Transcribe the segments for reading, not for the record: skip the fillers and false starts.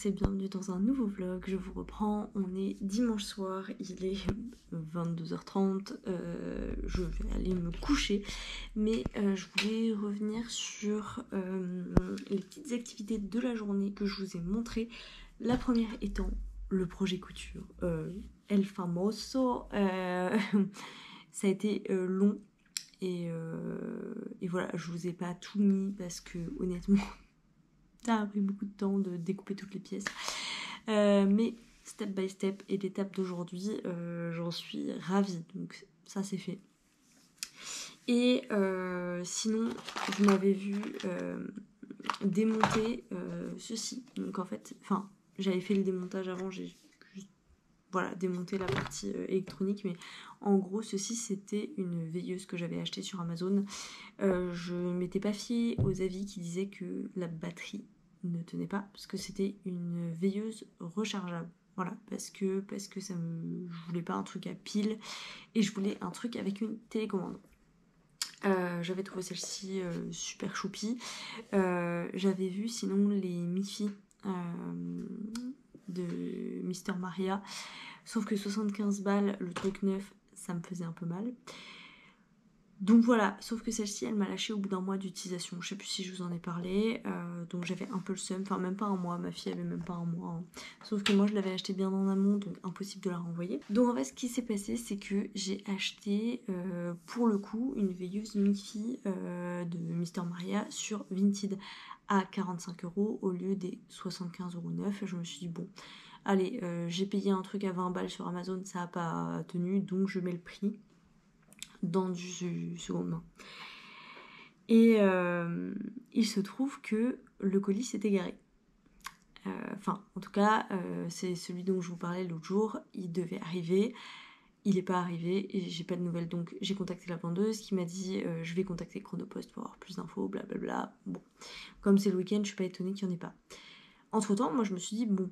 et bienvenue dans un nouveau vlog. Je vous reprends, on est dimanche soir, il est 22h30, je vais aller me coucher, mais je voulais revenir sur les petites activités de la journée que je vous ai montrées. La première étant le projet couture, El Famoso, ça a été long et voilà, je vous ai pas tout mis parce que honnêtement ça a pris beaucoup de temps de découper toutes les pièces. Mais step by step et l'étape d'aujourd'hui, j'en suis ravie. Donc ça c'est fait. Et sinon, vous m'avez vu démonter ceci. Donc en fait, j'avais fait le démontage avant, j'ai juste démonté la partie électronique. Mais en gros, ceci c'était une veilleuse que j'avais achetée sur Amazon. Je ne m'étais pas fiée aux avis qui disaient que la batterie ne tenait pas parce que c'était une veilleuse rechargeable, voilà, parce que je voulais pas un truc à pile et je voulais un truc avec une télécommande. J'avais trouvé celle-ci super choupie. J'avais vu sinon les Mifi de Mister Maria, sauf que 75 balles le truc neuf, ça me faisait un peu mal. Donc voilà, sauf que celle-ci elle m'a lâché au bout d'un mois d'utilisation, je sais plus si je vous en ai parlé, donc j'avais un peu le seum, enfin même pas un mois, ma fille avait même pas un mois, hein. Sauf que moi je l'avais acheté bien en amont, donc impossible de la renvoyer. Donc en fait ce qui s'est passé c'est que j'ai acheté pour le coup une veilleuse Mifi de Mister Maria sur Vinted à 45€ au lieu des 75,9€, je me suis dit bon, allez, j'ai payé un truc à 20 balles sur Amazon, ça a pas tenu, donc je mets le prix dans du seconde main. Et il se trouve que le colis s'est égaré. En tout cas, c'est celui dont je vous parlais l'autre jour. Il devait arriver, il n'est pas arrivé et j'ai pas de nouvelles. Donc j'ai contacté la vendeuse qui m'a dit je vais contacter Chronopost pour avoir plus d'infos, blablabla. Bon, comme c'est le week-end, je suis pas étonnée qu'il n'y en ait pas. Entre temps, moi je me suis dit bon,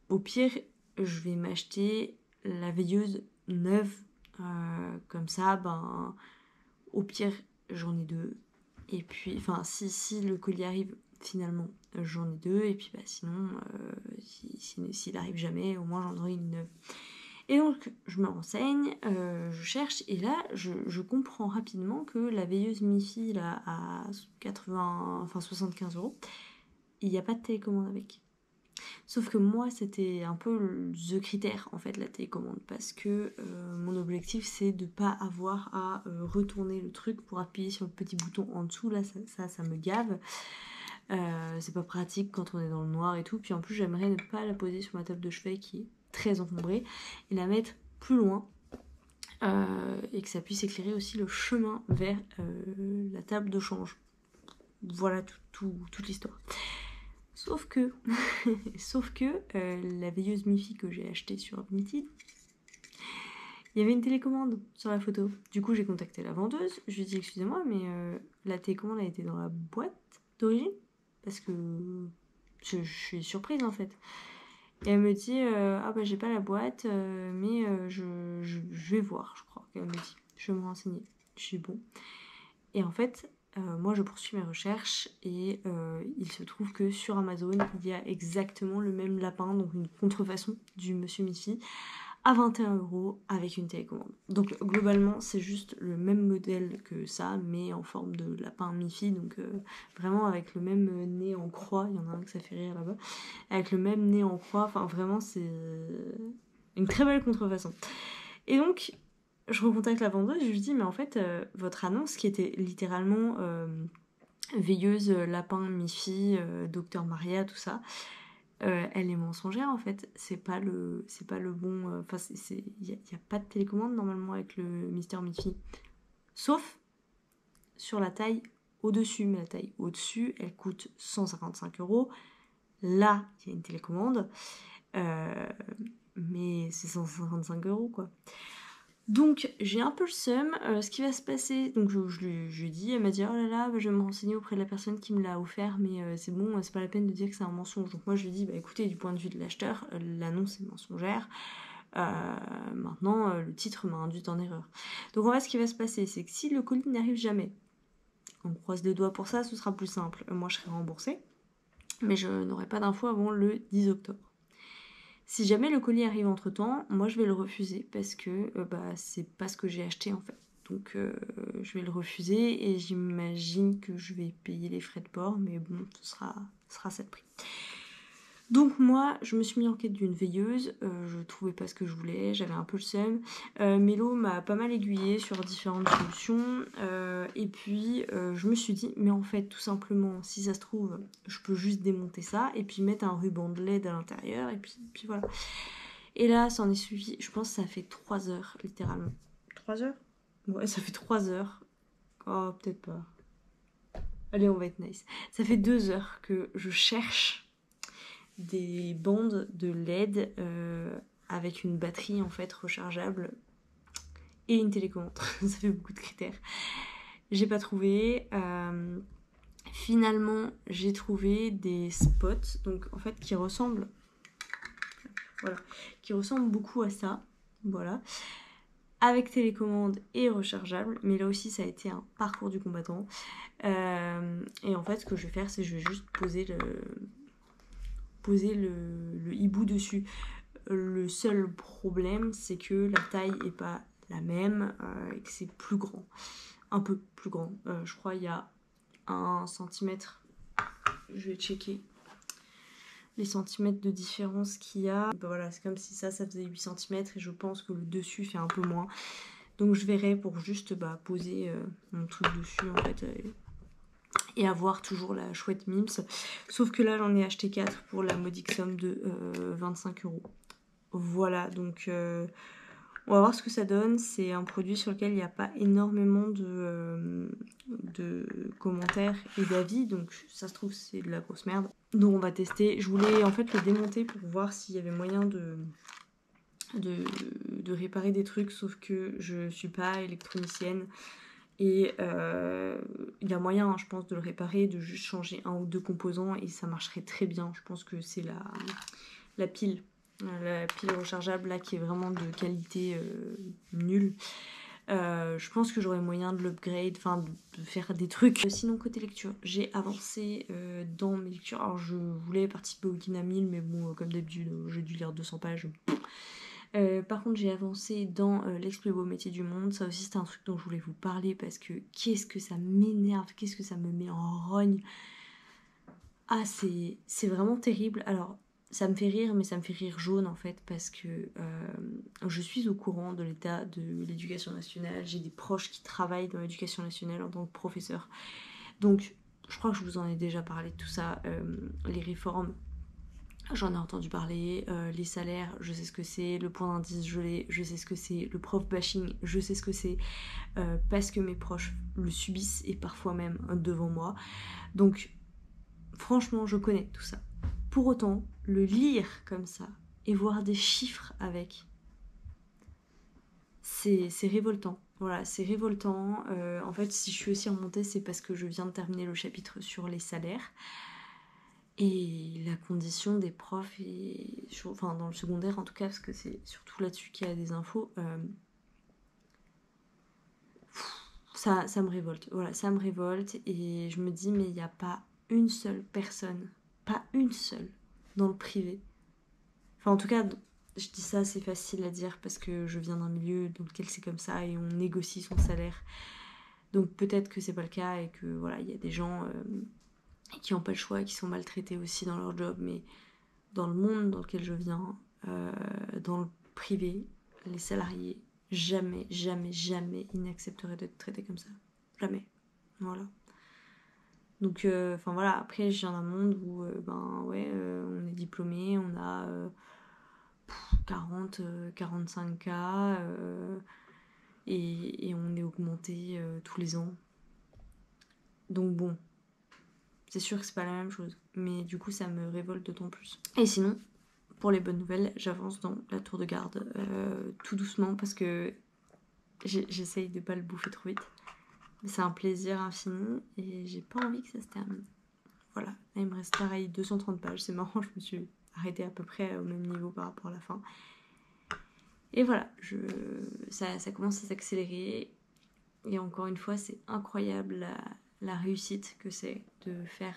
au pire, je vais m'acheter la veilleuse neuve. Comme ça, au pire, j'en ai deux. Et puis, si le colis arrive, finalement, j'en ai deux. Et puis, sinon, s'il arrive jamais, au moins j'en aurai une neuve. Et donc, je me renseigne, je cherche, et là, je comprends rapidement que la veilleuse Mifi, là, à 75€, il n'y a pas de télécommande avec. Sauf que moi, c'était un peu the critère, en fait, la télécommande, parce que mon objectif, c'est de pas avoir à retourner le truc pour appuyer sur le petit bouton en dessous. Là, ça me gave. C'est pas pratique quand on est dans le noir et tout. Puis en plus, j'aimerais ne pas la poser sur ma table de chevet qui est très encombrée et la mettre plus loin. Et que ça puisse éclairer aussi le chemin vers la table de change. Voilà toute l'histoire. Sauf que la veilleuse Mifi que j'ai achetée sur Vinted, il y avait une télécommande sur la photo. Du coup, j'ai contacté la vendeuse. Je lui ai dit excusez-moi, mais la télécommande a été dans la boîte d'origine parce que je suis surprise en fait. Et elle me dit j'ai pas la boîte, mais je vais voir, je crois qu'elle me dit. Je vais me renseigner. Je suis bon. Et en fait, moi je poursuis mes recherches et il se trouve que sur Amazon il y a exactement le même lapin, donc une contrefaçon du Monsieur Mifi à 21€ avec une télécommande. Donc globalement c'est juste le même modèle que ça mais en forme de lapin Mifi, donc vraiment avec le même nez en croix, il y en a un que ça fait rire là-bas, avec le même nez en croix, vraiment c'est une très belle contrefaçon. Et donc je recontacte la vendeuse, je lui dis mais en fait votre annonce qui était littéralement veilleuse, lapin, Mifi, docteur Maria, tout ça, elle est mensongère en fait. C'est pas le bon. Il y a pas de télécommande normalement avec le Mister Mifi, sauf sur la taille au-dessus. Mais la taille au-dessus, elle coûte 155€. Là, il y a une télécommande, mais c'est 155€ quoi. Donc j'ai un peu le seum, ce qui va se passer, donc je lui ai dit, elle m'a dit oh là là, je vais me renseigner auprès de la personne qui me l'a offert, mais c'est bon, c'est pas la peine de dire que c'est un mensonge. Donc moi je lui ai dit écoutez, du point de vue de l'acheteur, l'annonce est mensongère, maintenant le titre m'a induite en erreur. Donc en fait ce qui va se passer, c'est que si le colis n'arrive jamais, on croise les doigts pour ça, ce sera plus simple, moi je serai remboursée. mais je n'aurai pas d'infos avant le 10 octobre. Si jamais le colis arrive entre temps, moi je vais le refuser parce que c'est pas ce que j'ai acheté en fait. Donc je vais le refuser et j'imagine que je vais payer les frais de port, mais bon, ce sera ça de prix. Donc moi, je me suis mis en quête d'une veilleuse, je trouvais pas ce que je voulais, j'avais un peu le seum. Mélo m'a pas mal aiguillée sur différentes solutions, et puis je me suis dit, mais en fait, tout simplement, si ça se trouve, je peux juste démonter ça, et puis mettre un ruban de LED à l'intérieur, et puis voilà. Et là, ça en est suivi, je pense que ça fait 3 heures, littéralement. 3 heures? Ouais, ça fait 3 heures. Oh, peut-être pas. Allez, on va être nice. Ça fait 2 heures que je cherche des bandes de LED avec une batterie en fait rechargeable et une télécommande. Ça fait beaucoup de critères. J'ai pas trouvé. Finalement, j'ai trouvé des spots, donc en fait qui ressemblent beaucoup à ça. Voilà. Avec télécommande et rechargeable, mais là aussi ça a été un parcours du combattant. Et en fait, ce que je vais faire, c'est que je vais juste poser le hibou dessus. Le seul problème, c'est que la taille est pas la même et que c'est plus grand. Un peu plus grand. Je crois il y a 1 centimètre. Je vais checker les centimètres de différence qu'il y a. Voilà, c'est comme si ça faisait 8 centimètres et je pense que le dessus fait un peu moins. Donc je verrai pour juste poser mon truc dessus en fait. Et avoir toujours la chouette Mims. Sauf que là, j'en ai acheté 4 pour la modique somme de 25 €. Voilà, donc on va voir ce que ça donne. C'est un produit sur lequel il n'y a pas énormément de commentaires et d'avis, donc ça se trouve c'est de la grosse merde. Donc on va tester. Je voulais en fait le démonter pour voir s'il y avait moyen de réparer des trucs, sauf que je suis pas électronicienne. Et il y a moyen, je pense, de le réparer, de juste changer 1 ou 2 composants et ça marcherait très bien. Je pense que c'est la pile rechargeable là qui est vraiment de qualité nulle. Je pense que j'aurais moyen de l'upgrade, enfin de faire des trucs. Sinon côté lecture, j'ai avancé dans mes lectures. Alors je voulais participer au Guinée 1000, mais bon comme d'habitude j'ai dû lire 200 pages. Par contre j'ai avancé dans l'ex plus beau métier du monde. Ça aussi c'était un truc dont je voulais vous parler parce que qu'est-ce que ça m'énerve, qu'est-ce que ça me met en rogne. Ah c'est vraiment terrible. Alors ça me fait rire, mais ça me fait rire jaune en fait parce que je suis au courant de l'état de l'éducation nationale. J'ai des proches qui travaillent dans l'éducation nationale en tant que professeur. Donc je crois que je vous en ai déjà parlé de tout ça. Les réformes, j'en ai entendu parler, les salaires, je sais ce que c'est, le point d'indice, je sais ce que c'est, le prof bashing, je sais ce que c'est, parce que mes proches le subissent et parfois même devant moi. Donc, franchement, je connais tout ça. Pour autant, le lire comme ça et voir des chiffres avec, c'est révoltant. Voilà, c'est révoltant. En fait, si je suis aussi remontée, c'est parce que je viens de terminer le chapitre sur les salaires. Et la condition des profs, enfin dans le secondaire en tout cas, parce que c'est surtout là-dessus qu'il y a des infos, ça me révolte. Voilà, ça me révolte et je me dis mais il n'y a pas une seule personne, pas une seule, dans le privé. Enfin en tout cas, je dis ça, c'est facile à dire parce que je viens d'un milieu dans lequel c'est comme ça et on négocie son salaire. Donc peut-être que c'est pas le cas et que voilà, il y a des gens qui n'ont pas le choix et qui sont maltraités aussi dans leur job, mais dans le monde dans lequel je viens, dans le privé, les salariés, jamais, jamais, jamais ils n'accepteraient d'être traités comme ça. Jamais. Voilà. Donc, enfin voilà, après je viens d'un monde où, on est diplômé, on a 40, 45 k et on est augmenté tous les ans. Donc bon, c'est sûr que c'est pas la même chose, mais du coup ça me révolte d'autant plus. Et sinon, pour les bonnes nouvelles, j'avance dans la tour de garde tout doucement parce que j'essaye de pas le bouffer trop vite. C'est un plaisir infini et j'ai pas envie que ça se termine. Voilà, là il me reste pareil 230 pages, c'est marrant, je me suis arrêtée à peu près au même niveau par rapport à la fin. Et voilà, ça commence à s'accélérer et encore une fois c'est incroyable la réussite que c'est de faire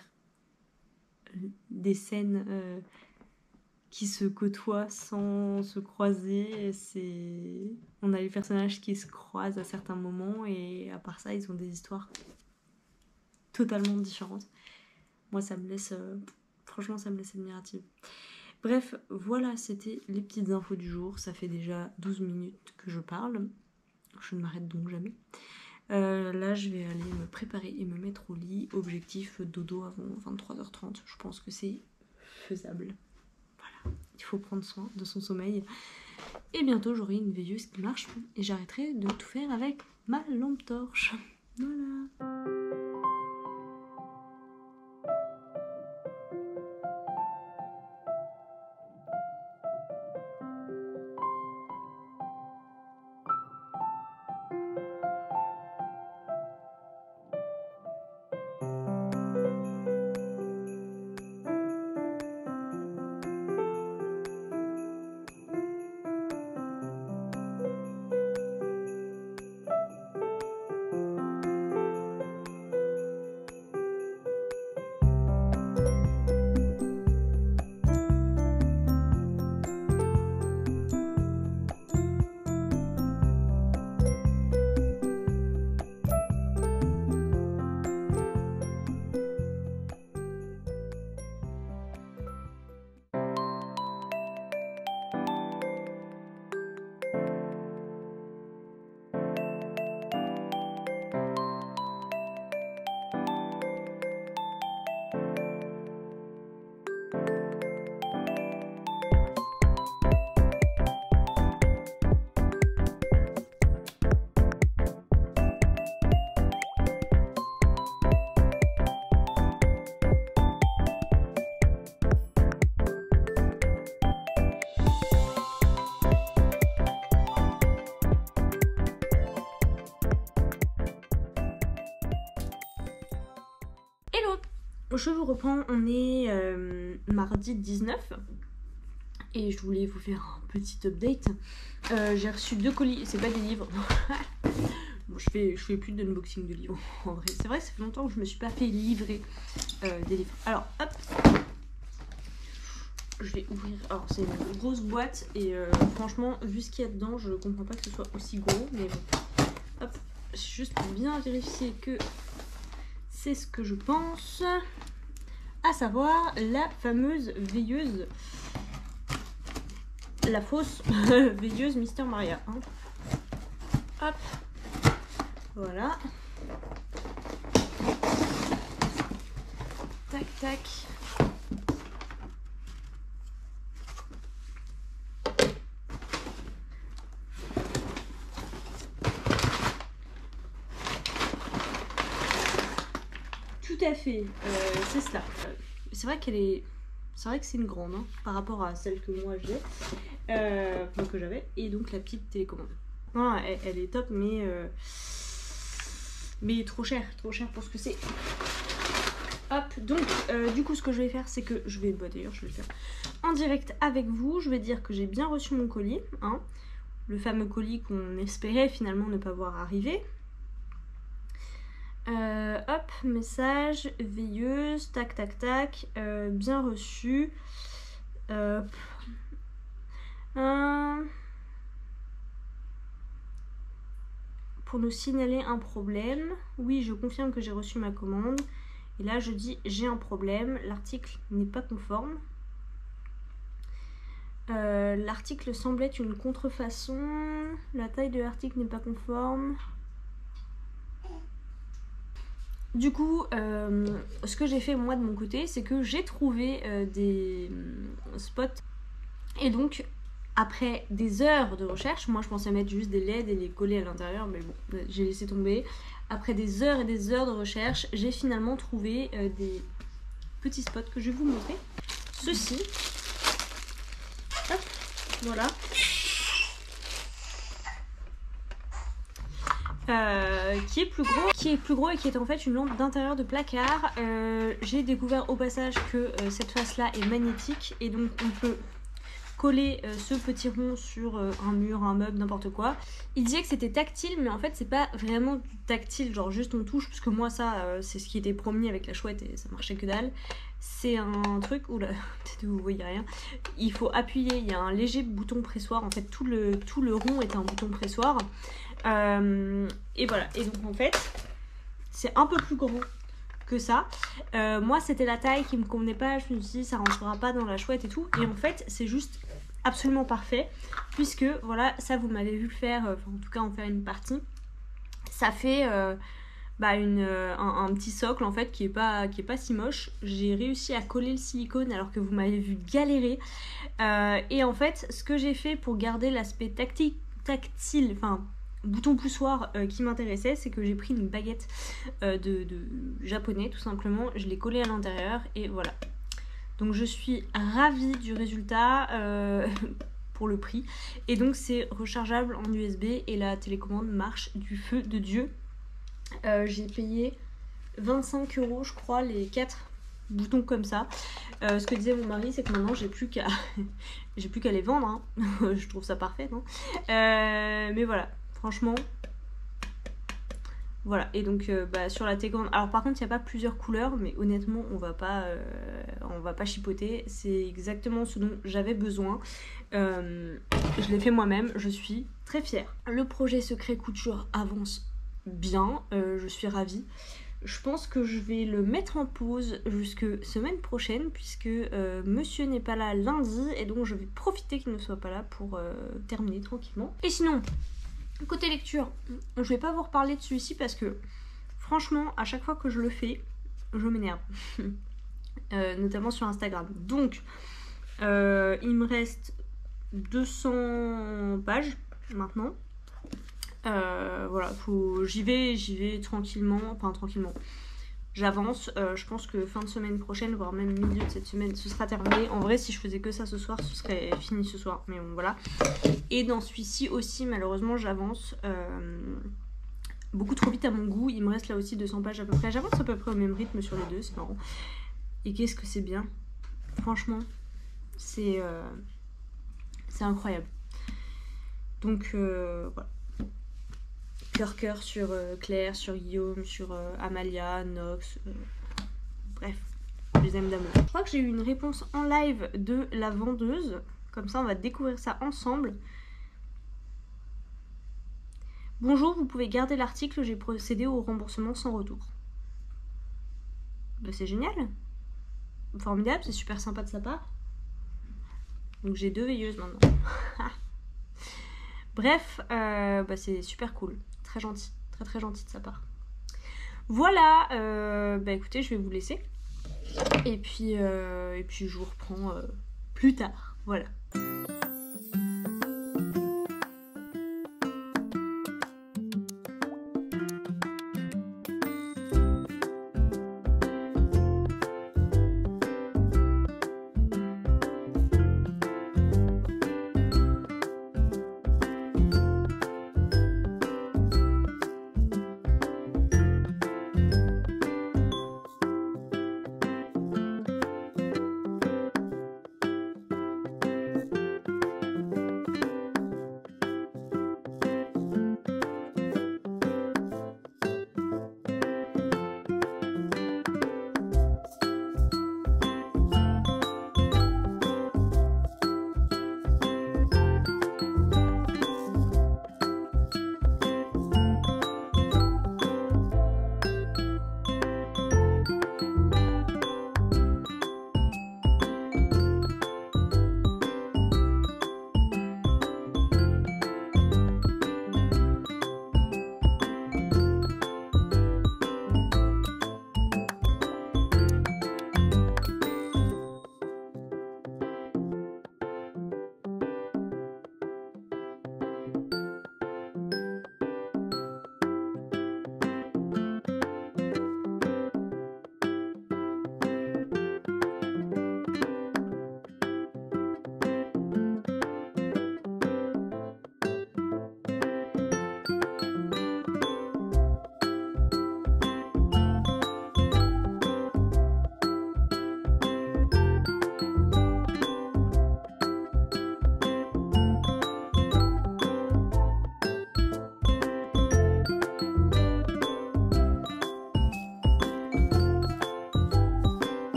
des scènes qui se côtoient sans se croiser. On a les personnages qui se croisent à certains moments et à part ça, ils ont des histoires totalement différentes. Moi, ça me laisse... franchement, ça me laisse admirative. Bref, voilà, c'était les petites infos du jour. Ça fait déjà 12 minutes que je parle. Je ne m'arrête donc jamais. Là, je vais aller me préparer et me mettre au lit. Objectif dodo avant 23h30. Je pense que c'est faisable. Voilà, il faut prendre soin de son sommeil. Et bientôt, j'aurai une veilleuse qui marche. Et j'arrêterai de tout faire avec ma lampe torche. Voilà. Je vous reprends, on est mardi 19 et je voulais vous faire un petit update. J'ai reçu 2 colis, c'est pas des livres. Bon, je fais plus d'unboxing de livres en vrai. C'est vrai, ça fait longtemps que je me suis pas fait livrer des livres. Alors hop, je vais ouvrir. Alors c'est une grosse boîte et franchement, vu ce qu'il y a dedans, je comprends pas que ce soit aussi gros. Mais bon, hop, juste pour bien vérifier que c'est ce que je pense. À savoir la fameuse veilleuse, la fausse veilleuse Mister Maria. Hein. Hop, voilà. Tac, tac. Tout à fait, c'est cela. C'est vrai qu'elle est... C'est vrai que c'est une grande, hein, par rapport à celle que moi j'ai, enfin que j'avais, et donc la petite télécommande. Non, elle est top, mais trop cher pour ce que c'est. Hop, donc du coup ce que je vais faire, c'est que je vais... Bah d'ailleurs, je vais le faire en direct avec vous. Je vais dire que j'ai bien reçu mon colis, hein, le fameux colis qu'on espérait finalement ne pas voir arriver. Hop, message, veilleuse, tac tac tac, bien reçu. Pour nous signaler un problème. Oui, je confirme que j'ai reçu ma commande. Et là, je dis j'ai un problème. L'article n'est pas conforme. L'article semble être une contrefaçon. La taille de l'article n'est pas conforme. Du coup, ce que j'ai fait moi de mon côté, c'est que j'ai trouvé des spots. Et donc, après des heures de recherche, moi je pensais mettre juste des LED et les coller à l'intérieur, mais bon, j'ai laissé tomber. Après des heures et des heures de recherche, j'ai finalement trouvé des petits spots que je vais vous montrer. Ceci. Hop, voilà. Qui est plus gros et qui est en fait une lampe d'intérieur de placard. J'ai découvert au passage que cette face là est magnétique et donc on peut coller ce petit rond sur un mur, un meuble, n'importe quoi. Il disait que c'était tactile, mais en fait c'est pas vraiment tactile, genre juste on touche, parce que moi ça c'est ce qui était promis avec la chouette et ça marchait que dalle. C'est un truc, oula, peut-être que vous voyez rien, il faut appuyer, il y a un léger bouton pressoir, en fait tout le rond est un bouton pressoir. Et voilà, et donc en fait c'est un peu plus grand que ça. Moi c'était la taille qui me convenait pas, je me suis dit ça rentrera pas dans la chouette et tout, et en fait c'est juste absolument parfait, puisque voilà, ça vous m'avez vu le faire, enfin en tout cas en faire une partie, ça fait un petit socle en fait qui est pas si moche. J'ai réussi à coller le silicone alors que vous m'avez vu galérer, et en fait ce que j'ai fait pour garder l'aspect tactile, enfin bouton poussoir qui m'intéressait, c'est que j'ai pris une baguette de japonais tout simplement, je l'ai collée à l'intérieur et voilà. Donc je suis ravie du résultat pour le prix, et donc c'est rechargeable en USB et la télécommande marche du feu de Dieu. J'ai payé 25 € je crois les 4 boutons comme ça. Ce que disait mon mari, c'est que maintenant j'ai plus qu'à les vendre, hein. Je trouve ça parfait, non mais voilà, franchement voilà. Et donc sur la télécommande, alors par contre il n'y a pas plusieurs couleurs, mais honnêtement on va pas chipoter, c'est exactement ce dont j'avais besoin. Je l'ai fait moi-même, je suis très fière. Le projet secret couture avance bien, je suis ravie. Je pense que je vais le mettre en pause jusque semaine prochaine, puisque monsieur n'est pas là lundi, et donc je vais profiter qu'il ne soit pas là pour terminer tranquillement. Et sinon, côté lecture, je vais pas vous reparler de celui-ci parce que franchement à chaque fois que je le fais je m'énerve. Notamment sur Instagram. Donc il me reste 200 pages maintenant. Voilà, j'y vais tranquillement, enfin tranquillement. J'avance, je pense que fin de semaine prochaine, voire même milieu de cette semaine, ce sera terminé. En vrai, si je faisais que ça ce soir, ce serait fini ce soir. Mais bon, voilà. Et dans celui-ci aussi, malheureusement, j'avance beaucoup trop vite à mon goût. Il me reste là aussi 200 pages à peu près. J'avance à peu près au même rythme sur les deux, c'est marrant. Et qu'est-ce que c'est bien. Franchement, c'est incroyable. Donc, voilà. Cœur sur Claire, sur Guillaume, sur Amalia, Nox, bref, je les aime d'amour. Je crois que j'ai eu une réponse en live de la vendeuse, comme ça on va découvrir ça ensemble. Bonjour, vous pouvez garder l'article, j'ai procédé au remboursement sans retour. Bah, c'est génial, formidable, c'est super sympa de sa part. Donc j'ai 2 veilleuses maintenant. Bref, c'est super cool. Très gentil, très gentil de sa part. Voilà, écoutez, je vais vous laisser. Et puis je vous reprends plus tard. Voilà.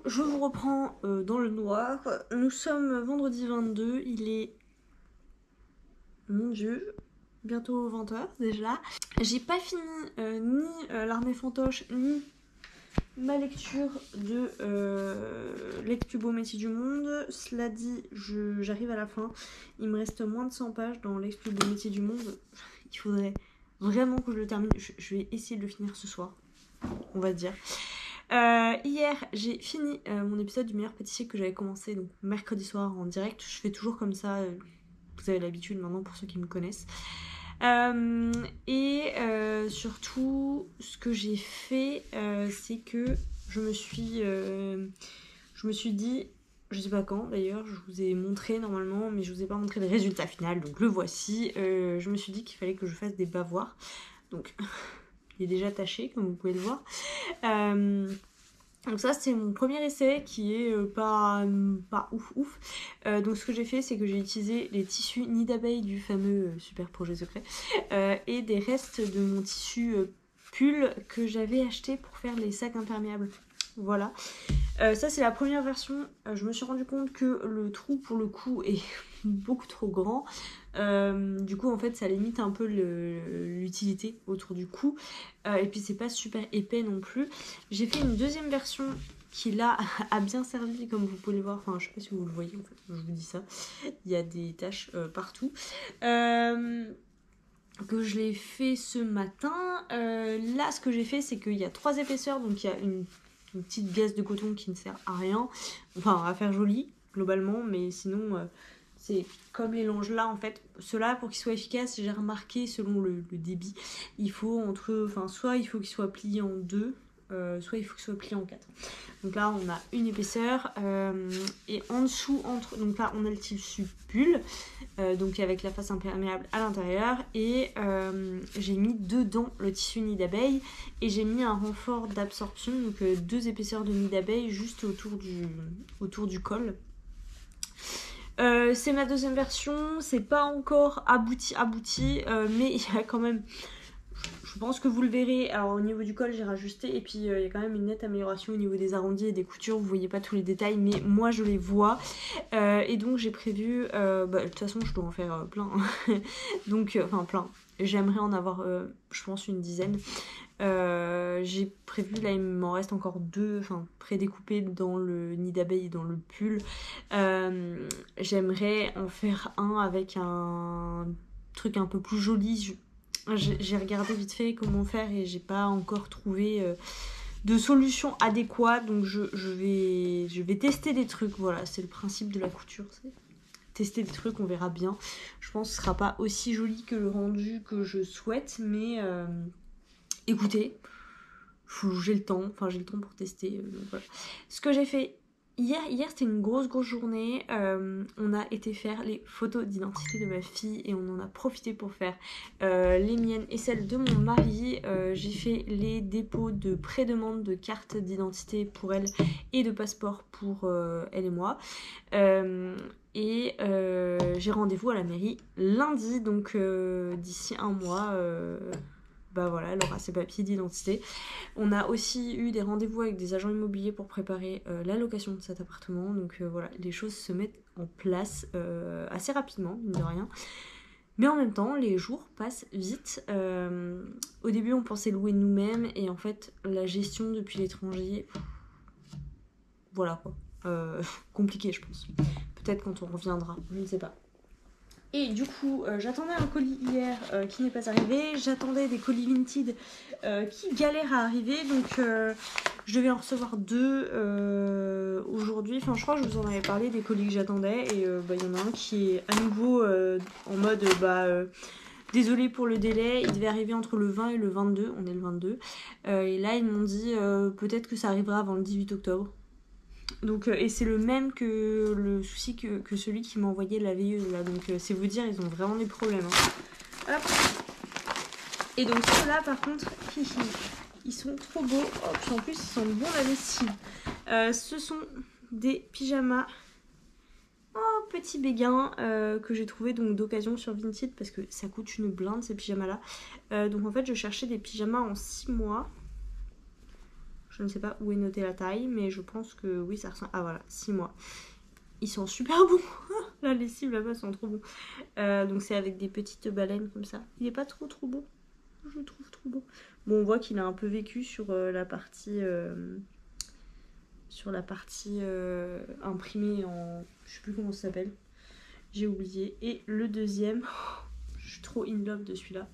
je vous reprends dans le noir. Nous sommes vendredi 22, il est... Mon dieu, bientôt 20h déjà. J'ai pas fini ni l'armée fantoche, ni ma lecture de Les plus beaux métiers du monde. Cela dit, j'arrive à la fin. Il me reste moins de 100 pages dans Les plus beaux métiers du monde. Il faudrait vraiment que je le termine. Je vais essayer de le finir ce soir, on va dire. Hier, j'ai fini mon épisode du meilleur pâtissier que j'avais commencé donc mercredi soir en direct. Je fais toujours comme ça, vous avez l'habitude maintenant pour ceux qui me connaissent. Surtout, ce que j'ai fait, c'est que je me suis dit, je sais pas quand d'ailleurs, je vous ai montré normalement, mais je vous ai pas montré le résultat final, donc le voici. Je me suis dit qu'il fallait que je fasse des bavoirs, donc il est déjà taché comme vous pouvez le voir. Donc ça c'est mon premier essai qui est pas ouf. Donc ce que j'ai fait c'est que j'ai utilisé les tissus nid d'abeille du fameux super projet secret et des restes de mon tissu pull que j'avais acheté pour faire les sacs imperméables. Voilà. Ça c'est la première version. Je me suis rendu compte que le trou pour le cou est beaucoup trop grand. Du coup en fait ça limite un peu l'utilité autour du cou. Et puis c'est pas super épais non plus. J'ai fait une deuxième version qui là a bien servi comme vous pouvez le voir. Enfin je sais pas si vous le voyez en fait, je vous dis ça. Il y a des taches partout. Que je l'ai fait ce matin. Là ce que j'ai fait c'est qu'il y a 3 épaisseurs. Donc il y a une petite gaze de coton qui ne sert à rien. Enfin à faire joli globalement. Mais sinon... c'est comme les langes là en fait. Ceux-là pour qu'ils soient efficaces, j'ai remarqué selon le débit, il faut soit il faut qu'ils soient pliés en 2, soit il faut qu'ils soient pliés en 4. Donc là on a une épaisseur et en dessous, donc là on a le tissu pull, donc avec la face imperméable à l'intérieur et j'ai mis dedans le tissu nid d'abeille et j'ai mis un renfort d'absorption, donc 2 épaisseurs de nid d'abeille juste autour du col. C'est ma deuxième version, c'est pas encore abouti, mais il y a quand même, je pense que vous le verrez. Alors au niveau du col j'ai rajusté et puis il y a quand même une nette amélioration au niveau des arrondis et des coutures. Vous voyez pas tous les détails mais moi je les vois et donc j'ai prévu, de toute façon je dois en faire plein donc plein, j'aimerais en avoir je pense une dizaine. J'ai prévu, là il m'en reste encore 2 prédécoupés dans le nid d'abeille et dans le pull. J'aimerais en faire un avec un truc un peu plus joli. J'ai regardé vite fait comment faire et j'ai pas encore trouvé de solution adéquate, donc je vais tester des trucs. Voilà, c'est le principe de la couture, c'est tester des trucs, on verra bien. Je pense que ce sera pas aussi joli que le rendu que je souhaite, mais écoutez, j'ai le temps pour tester. Voilà. Ce que j'ai fait hier c'était une grosse journée. On a été faire les photos d'identité de ma fille et on en a profité pour faire les miennes et celles de mon mari. J'ai fait les dépôts de pré-demande de carte d'identité pour elle et de passeport pour elle et moi. J'ai rendez-vous à la mairie lundi, donc d'ici un mois. Voilà, elle aura ses papiers d'identité. On a aussi eu des rendez-vous avec des agents immobiliers pour préparer la location de cet appartement. Donc voilà, les choses se mettent en place assez rapidement, mine de rien. Mais en même temps, les jours passent vite. Au début, on pensait louer nous-mêmes. Et en fait, la gestion depuis l'étranger... Voilà quoi. Compliqué, je pense. Peut-être quand on reviendra, je ne sais pas. Et du coup, j'attendais un colis hier qui n'est pas arrivé. J'attendais des colis Vinted qui galèrent à arriver. Donc, je devais en recevoir 2 aujourd'hui. Enfin, je crois que je vous en avais parlé des colis que j'attendais. Et il y en a un qui est à nouveau en mode... désolé pour le délai. Il devait arriver entre le 20 et le 22. On est le 22. Et là, ils m'ont dit peut-être que ça arrivera avant le 18 octobre. Donc, et c'est le même que le souci que celui qui m'a envoyé la veilleuse là. Donc c'est vous dire, ils ont vraiment des problèmes. Hein. Hop. Et donc ceux-là par contre, ils sont trop beaux. Oh, puis en plus ils sentent bon la lessive. Ce sont des pyjamas. Oh, petit béguin que j'ai trouvé donc d'occasion sur Vinted parce que ça coûte une blinde ces pyjamas là. Donc en fait je cherchais des pyjamas en 6 mois. Je ne sais pas où est notée la taille, mais je pense que oui, ça ressemble... Ah voilà, 6 mois. Ils sont super bons. La lessive là-bas sont trop bons. Donc c'est avec des petites baleines comme ça. Il est pas trop beau. Je le trouve trop beau. Bon, on voit qu'il a un peu vécu sur la partie... imprimée en... Je sais plus comment ça s'appelle. J'ai oublié. Et le deuxième... je suis trop in love de celui-là.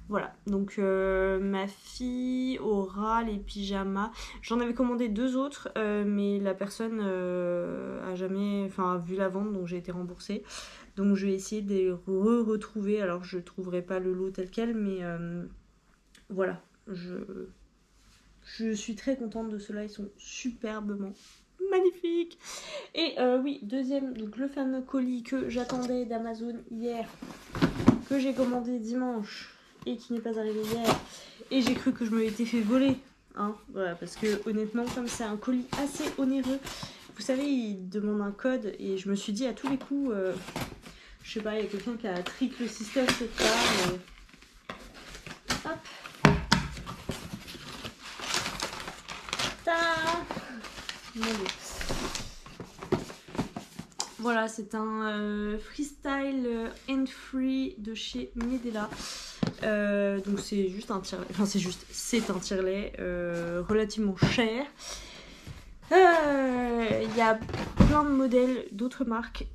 Voilà, donc ma fille aura les pyjamas. J'en avais commandé 2 autres, mais la personne a jamais, a vu la vente, donc j'ai été remboursée. Donc je vais essayer de les retrouver. Alors je trouverai pas le lot tel quel, mais voilà, je suis très contente de ceux-là. Ils sont superbement magnifiques. Et oui, deuxième, donc le fameux colis que j'attendais d'Amazon hier, que j'ai commandé dimanche et qui n'est pas arrivé hier, et j'ai cru que je me l'étais fait voler, hein, voilà, parce que honnêtement, comme c'est un colis assez onéreux, vous savez, il demande un code, et je me suis dit à tous les coups, je sais pas, il y a quelqu'un qui a trick le système cette part, hop, ta mon Dieu. Voilà, c'est un freestyle and free de chez Medela. Donc c'est juste un tire-lait, c'est un tire-lait relativement cher. Il y a plein de modèles d'autres marques,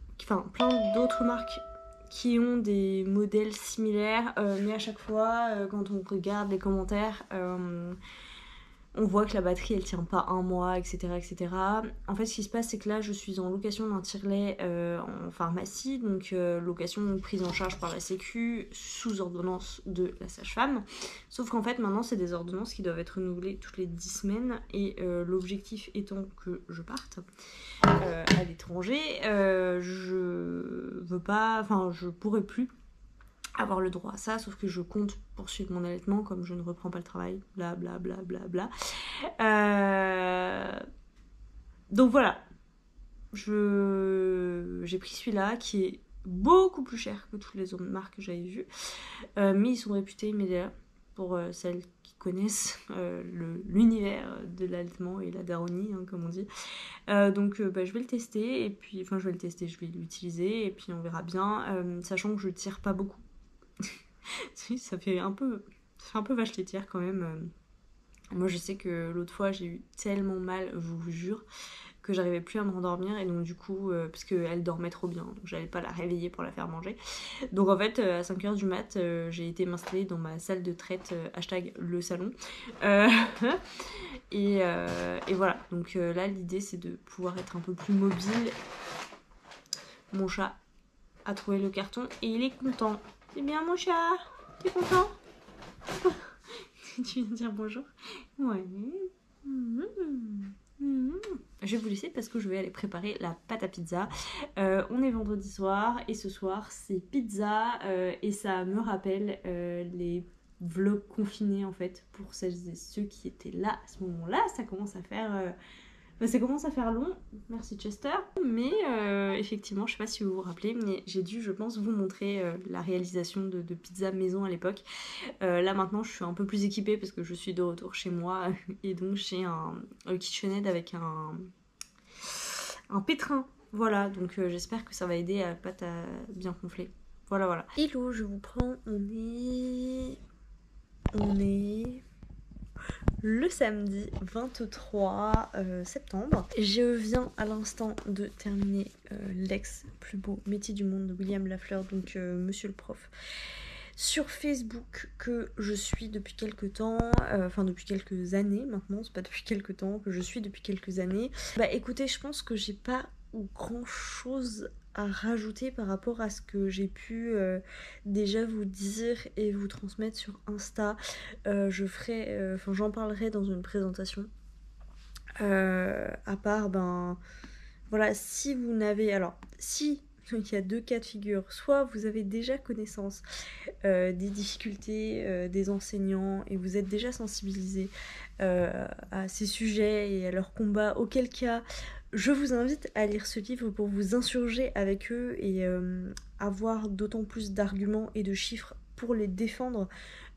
qui ont des modèles similaires, mais à chaque fois, quand on regarde les commentaires, on voit que la batterie elle tient pas 1 mois, etc., etc. En fait, ce qui se passe, c'est que là, je suis en location d'un tire-lait en pharmacie, donc location prise en charge par la Sécu sous ordonnance de la sage-femme. Sauf qu'en fait, maintenant, c'est des ordonnances qui doivent être renouvelées toutes les 10 semaines, et l'objectif étant que je parte à l'étranger, je pourrais plus avoir le droit à ça, sauf que je compte poursuivre mon allaitement comme je ne reprends pas le travail, bla bla bla bla bla. Donc voilà, j'ai pris celui-là qui est beaucoup plus cher que toutes les autres marques que j'avais vues, mais ils sont réputés Medela pour celles qui connaissent l'univers de l'allaitement et la daronie, hein, comme on dit. Donc je vais le tester, et puis je vais l'utiliser, et puis on verra bien, sachant que je tire pas beaucoup. Ça fait un peu vache laitière quand même. Moi je sais que l'autre fois j'ai eu tellement mal, je vous jure, que j'arrivais plus à me rendormir, et donc du coup, parce qu'elle dormait trop bien, donc j'allais pas la réveiller pour la faire manger. Donc en fait, à 5h du mat, j'ai été m'installer dans ma salle de traite, hashtag le salon. Et voilà, donc là l'idée c'est de pouvoir être un peu plus mobile. Mon chat a trouvé le carton et il est content. C'est bien mon chat? T'es content? Tu viens de dire bonjour? Ouais. Je vais vous laisser parce que je vais aller préparer la pâte à pizza. On est vendredi soir et ce soir c'est pizza, et ça me rappelle les vlogs confinés en fait, pour celles et ceux qui étaient là à ce moment-là. Ça commence à faire long, merci Chester, mais effectivement, je sais pas si vous vous rappelez, mais j'ai dû, je pense, vous montrer la réalisation de pizza maison à l'époque. Là maintenant, je suis un peu plus équipée parce que je suis de retour chez moi, et donc j'ai un KitchenAid avec un pétrin. Voilà, donc j'espère que ça va aider à la pâte à bien gonfler. Voilà. Hello, je vous prends, on est le samedi 23 septembre. Je viens à l'instant de terminer l'ex plus beau métier du monde de William Lafleur, donc monsieur le prof, sur Facebook, que je suis depuis quelques temps, depuis quelques années maintenant, c'est pas depuis quelques temps, que je suis depuis quelques années. Bah écoutez, je pense que j'ai pas grand chose à rajouter par rapport à ce que j'ai pu déjà vous dire et vous transmettre sur Insta. J'en parlerai dans une présentation. À part, voilà, si vous n'avez... Alors, si il y a 2 cas de figure, soit vous avez déjà connaissance des difficultés des enseignants et vous êtes déjà sensibilisé à ces sujets et à leurs combats, auquel cas je vous invite à lire ce livre pour vous insurger avec eux et avoir d'autant plus d'arguments et de chiffres pour les défendre,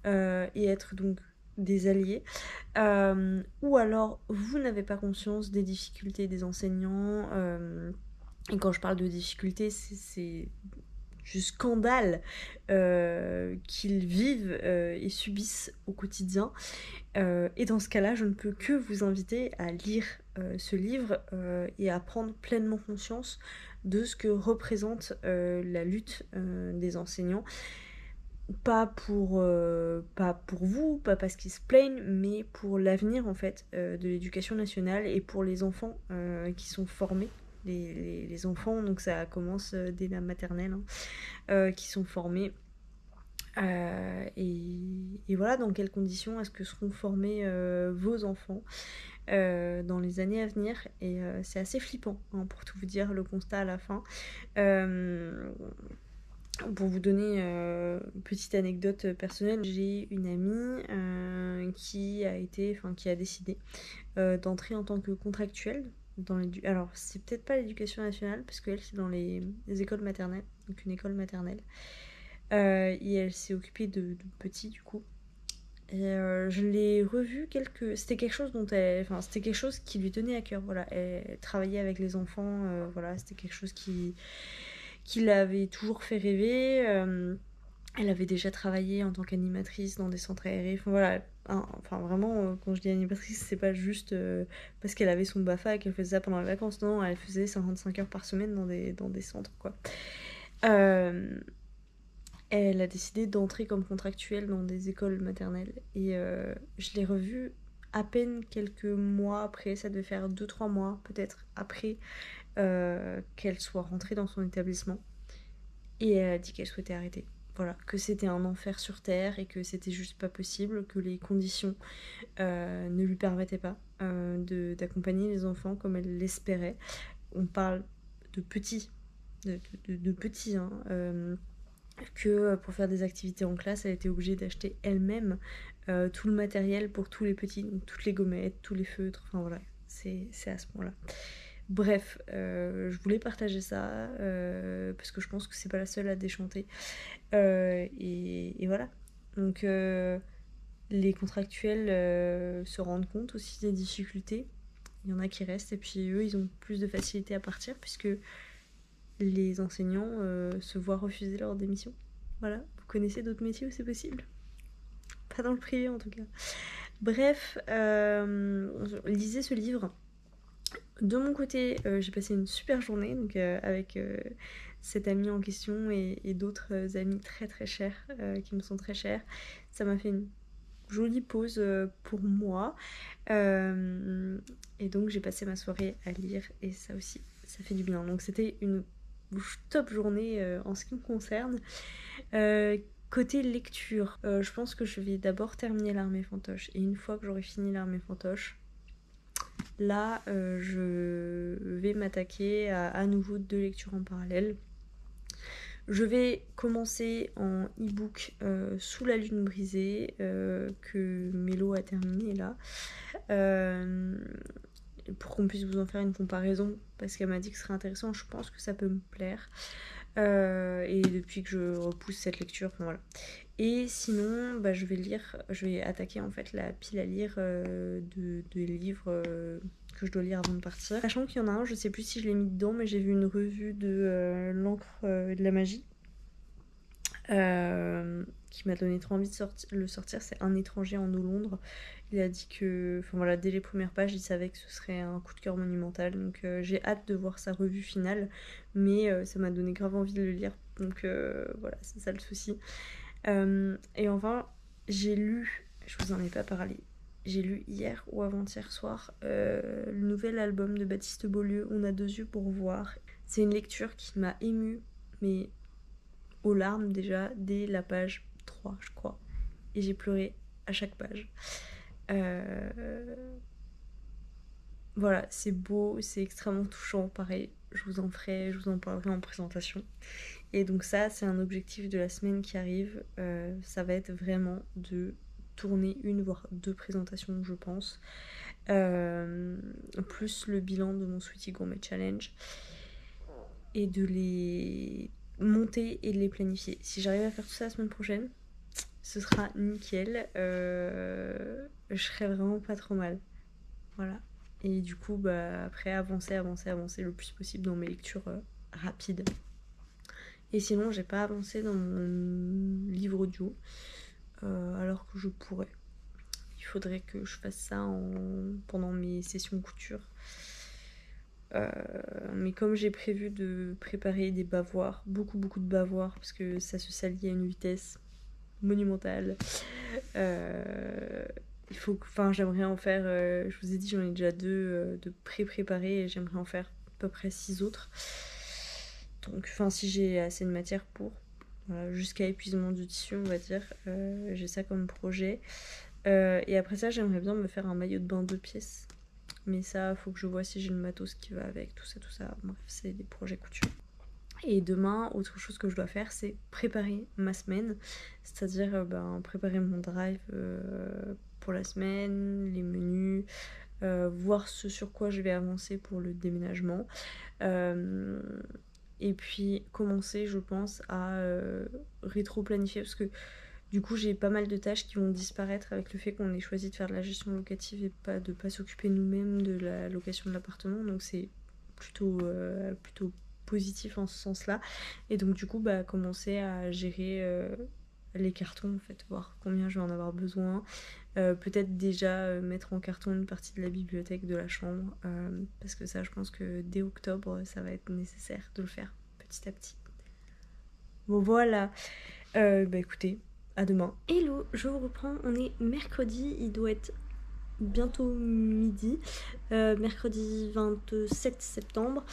et être donc des alliés, ou alors vous n'avez pas conscience des difficultés des enseignants, et quand je parle de difficultés, c'est du scandale qu'ils vivent et subissent au quotidien. Et dans ce cas-là, je ne peux que vous inviter à lire ce livre et à prendre pleinement conscience de ce que représente la lutte des enseignants. Pas pour vous, pas parce qu'ils se plaignent, mais pour l'avenir en fait de l'éducation nationale et pour les enfants qui sont formés. Les enfants, donc ça commence dès la maternelle, qui sont formés. Et voilà, dans quelles conditions est-ce que seront formés vos enfants dans les années à venir. Et c'est assez flippant, hein, pour tout vous dire, le constat à la fin. Pour vous donner une petite anecdote personnelle, j'ai une amie qui a décidé d'entrer en tant que contractuelle dans alors c'est peut-être pas l'éducation nationale parce qu'elle c'est dans les écoles maternelles, donc une école maternelle, et elle s'est occupée de petits du coup. Et je l'ai revue c'était quelque chose c'était quelque chose qui lui tenait à cœur, voilà. Elle travaillait avec les enfants, voilà, c'était quelque chose qui l'avait toujours fait rêver. Elle avait déjà travaillé en tant qu'animatrice dans des centres aérés. Enfin voilà, enfin vraiment, quand je dis animatrice, c'est pas juste parce qu'elle avait son BAFA et qu'elle faisait ça pendant les vacances. Non, elle faisait 55 heures par semaine dans des centres, quoi. Elle a décidé d'entrer comme contractuelle dans des écoles maternelles. Et je l'ai revue à peine quelques mois après, ça devait faire 2-3 mois peut-être après qu'elle soit rentrée dans son établissement. Et elle a dit qu'elle souhaitait arrêter. Voilà, que c'était un enfer sur Terre et que c'était juste pas possible, que les conditions ne lui permettaient pas d'accompagner les enfants comme elle l'espérait. On parle de petits, de petits, hein, que pour faire des activités en classe, elle était obligée d'acheter elle-même tout le matériel pour tous les petits, donc toutes les gommettes, tous les feutres, enfin voilà, c'est à ce point-là. Bref, je voulais partager ça parce que je pense que c'est pas la seule à déchanter. Et voilà. Donc les contractuels se rendent compte aussi des difficultés. Il y en a qui restent et puis eux, ils ont plus de facilité à partir puisque les enseignants se voient refuser leur démission. Voilà. Vous connaissez d'autres métiers où c'est possible ? Pas dans le privé en tout cas. Bref, lisez ce livre. De mon côté, j'ai passé une super journée donc, avec cette amie en question et d'autres amis très très chers qui me sont très chers. Ça m'a fait une jolie pause pour moi. Et donc j'ai passé ma soirée à lire et ça aussi, ça fait du bien. Donc c'était une top journée en ce qui me concerne. Côté lecture, je pense que je vais d'abord terminer l'Armée Fantoche. Et une fois que j'aurai fini l'Armée Fantoche, là, je vais m'attaquer à nouveau 2 lectures en parallèle. Je vais commencer en e-book Sous la lune brisée, que Mélo a terminé là, pour qu'on puisse vous en faire une comparaison, parce qu'elle m'a dit que ce serait intéressant, je pense que ça peut me plaire. Et depuis que je repousse cette lecture, enfin, voilà. Et sinon, je vais attaquer en fait la pile à lire de livres que je dois lire avant de partir. Sachant qu'il y en a un, je sais plus si je l'ai mis dedans, mais j'ai vu une revue de l'encre et de la magie qui m'a donné trop envie de le sortir. C'est Un étranger en Londres. Il a dit que, enfin voilà, dès les premières pages, il savait que ce serait un coup de cœur monumental. Donc j'ai hâte de voir sa revue finale, mais ça m'a donné grave envie de le lire. Donc voilà, c'est ça le souci. Et enfin, j'ai lu, je vous en ai pas parlé, j'ai lu hier ou avant-hier soir le nouvel album de Baptiste Beaulieu, On a 2 yeux pour voir. C'est une lecture qui m'a émue, mais aux larmes déjà, dès la page 3, je crois. Et j'ai pleuré à chaque page. Voilà, c'est beau, c'est extrêmement touchant, pareil. Je vous en parlerai en présentation. Et donc ça, c'est un objectif de la semaine qui arrive. Ça va être vraiment de tourner 1 voire 2 présentations, je pense. Plus le bilan de mon Sweetie Gourmet Challenge. Et de les monter et de les planifier. Si j'arrive à faire tout ça la semaine prochaine, ce sera nickel. Je serai vraiment pas trop mal. Voilà. Et du coup, bah, après, avancer le plus possible dans mes lectures rapides. Et sinon, j'ai pas avancé dans mon livre audio, alors que je pourrais. Il faudrait que je fasse ça pendant mes sessions couture. Mais comme j'ai prévu de préparer des bavoirs, beaucoup de bavoirs, parce que ça se salit à une vitesse monumentale, il faut que, enfin, j'aimerais en faire, je vous ai dit, j'en ai déjà 2 de pré-préparés et j'aimerais en faire à peu près 6 autres. Donc, enfin, si j'ai assez de matière pour, voilà, jusqu'à épuisement du tissu, on va dire, j'ai ça comme projet. Et après ça, j'aimerais bien me faire un maillot de bain 2 pièces. Mais ça, faut que je vois si j'ai le matos qui va avec, tout ça. Bref, c'est des projets couture. Et demain, autre chose que je dois faire, c'est préparer ma semaine. C'est-à-dire préparer mon drive pour la semaine, les menus, voir ce sur quoi je vais avancer pour le déménagement. Et puis commencer, je pense, à rétro-planifier. Parce que du coup, j'ai pas mal de tâches qui vont disparaître avec le fait qu'on ait choisi de faire de la gestion locative et de pas s'occuper nous-mêmes de la location de l'appartement. Donc c'est plutôt positif en ce sens-là. Et donc du coup, commencer à gérer les cartons, en fait, voir combien je vais en avoir besoin. Peut-être déjà mettre en carton une partie de la bibliothèque de la chambre. Parce que ça, je pense que dès octobre, ça va être nécessaire de le faire petit à petit. Bon, voilà. Écoutez, à demain. Hello, je vous reprends, on est mercredi, il doit être bientôt midi, mercredi 27 septembre.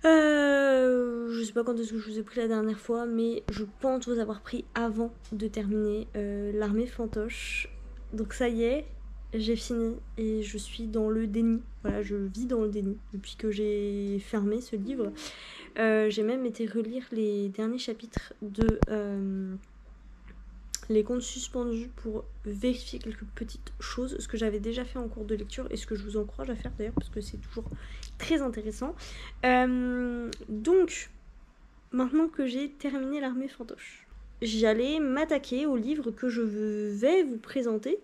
Je sais pas quand est-ce que je vous ai pris la dernière fois, mais je pense vous avoir pris avant de terminer l'armée fantoche. Donc ça y est, j'ai fini et je suis dans le déni. Voilà, je vis dans le déni depuis que j'ai fermé ce livre. J'ai même été relire les derniers chapitres de Les Contes Suspendus pour vérifier quelques petites choses, ce que j'avais déjà fait en cours de lecture et ce que je vous encourage à faire d'ailleurs parce que c'est toujours très intéressant. Donc, maintenant que j'ai terminé l'armée fantoche, j'allais m'attaquer au livre que je vais vous présenter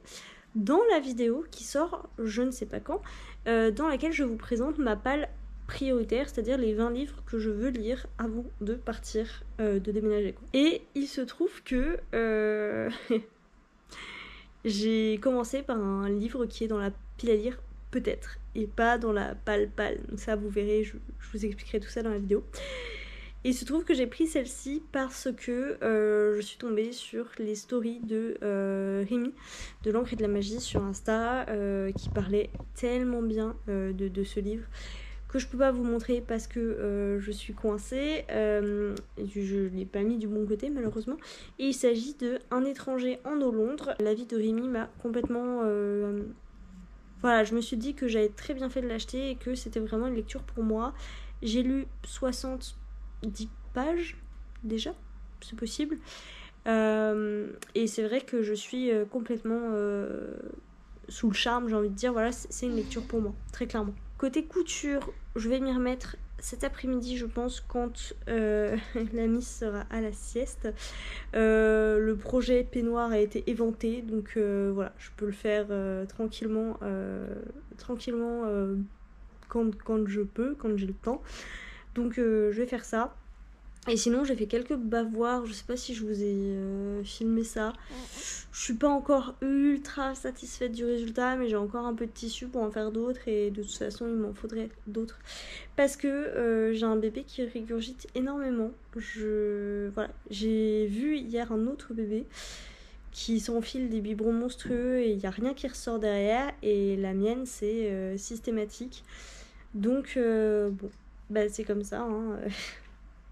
dans la vidéo qui sort je ne sais pas quand, dans laquelle je vous présente ma palle prioritaire, c'est-à-dire les 20 livres que je veux lire avant de partir, de déménager. Et il se trouve que j'ai commencé par un livre qui est dans la pile à lire peut-être, et pas dans la palle. Donc ça vous verrez, je vous expliquerai tout ça dans la vidéo. Et il se trouve que j'ai pris celle-ci parce que je suis tombée sur les stories de Rémi de l'encre et de la magie sur Insta, qui parlait tellement bien de ce livre que je peux pas vous montrer parce que je suis coincée, je l'ai pas mis du bon côté malheureusement. Et il s'agit de Un étranger en eau Londres. La vie de Rémi m'a complètement... Voilà, je me suis dit que j'avais très bien fait de l'acheter et que c'était vraiment une lecture pour moi. J'ai lu 70 pages déjà, c'est possible. Et c'est vrai que je suis complètement sous le charme, j'ai envie de dire. Voilà, c'est une lecture pour moi, très clairement. Côté couture, je vais m'y remettre cet après-midi, je pense, quand la Miss sera à la sieste. Le projet peignoir a été éventé, donc voilà, je peux le faire tranquillement quand je peux, quand j'ai le temps. Donc je vais faire ça. Et sinon j'ai fait quelques bavoirs, je sais pas si je vous ai filmé ça. Je suis pas encore ultra satisfaite du résultat, mais j'ai encore un peu de tissu pour en faire d'autres et de toute façon il m'en faudrait d'autres. Parce que j'ai un bébé qui régurgite énormément. Voilà. J'ai vu hier un autre bébé qui s'enfile des biberons monstrueux et il n'y a rien qui ressort derrière, et la mienne c'est systématique. Donc bon, c'est comme ça hein.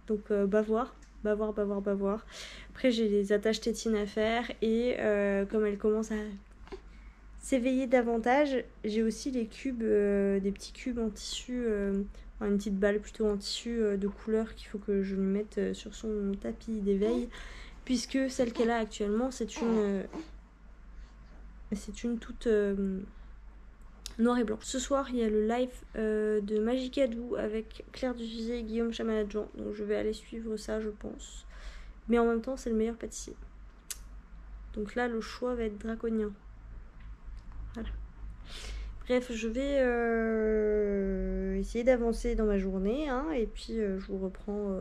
Donc bavoir. Après j'ai des attaches tétines à faire et comme elle commence à s'éveiller davantage, j'ai aussi les cubes, des petits cubes en tissu, une petite balle plutôt en tissu de couleur qu'il faut que je lui mette sur son tapis d'éveil, puisque celle qu'elle a actuellement c'est une toute noir et blanc. Ce soir, il y a le live de Magicadou avec Claire Dufusé et Guillaume Chamanadjan. Donc je vais aller suivre ça, je pense. Mais en même temps, c'est le meilleur pâtissier. Donc là, le choix va être draconien. Voilà. Bref, je vais essayer d'avancer dans ma journée, hein, et puis je vous reprends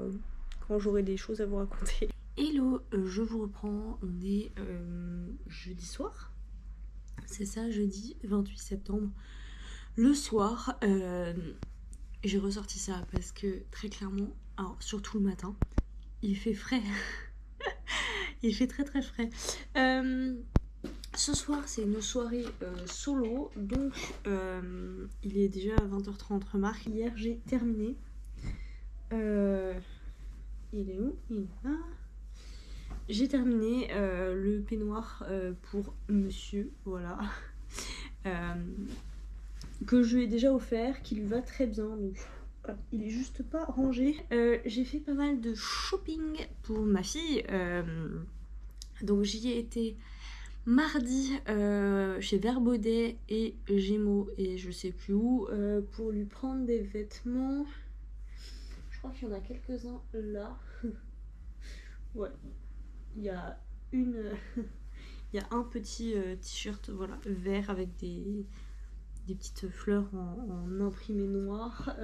quand j'aurai des choses à vous raconter. Hello, je vous reprends, on est jeudi soir, c'est ça, jeudi 28 septembre, le soir. J'ai ressorti ça parce que très clairement, alors surtout le matin, il fait frais, il fait très très frais. Ce soir, c'est une soirée solo, donc il est déjà 20h30, remarque. Hier, j'ai terminé. Il est où? Il est là. J'ai terminé le peignoir pour monsieur, voilà. Que je lui ai déjà offert, qui lui va très bien, donc voilà. Il est juste pas rangé. J'ai fait pas mal de shopping pour ma fille, donc j'y ai été mardi chez Verbaudet et Gémeaux et je sais plus où pour lui prendre des vêtements. Je crois qu'il y en a quelques-uns là. Ouais, il y a une il y a un petit t-shirt, voilà, vert avec des petites fleurs en imprimé noir,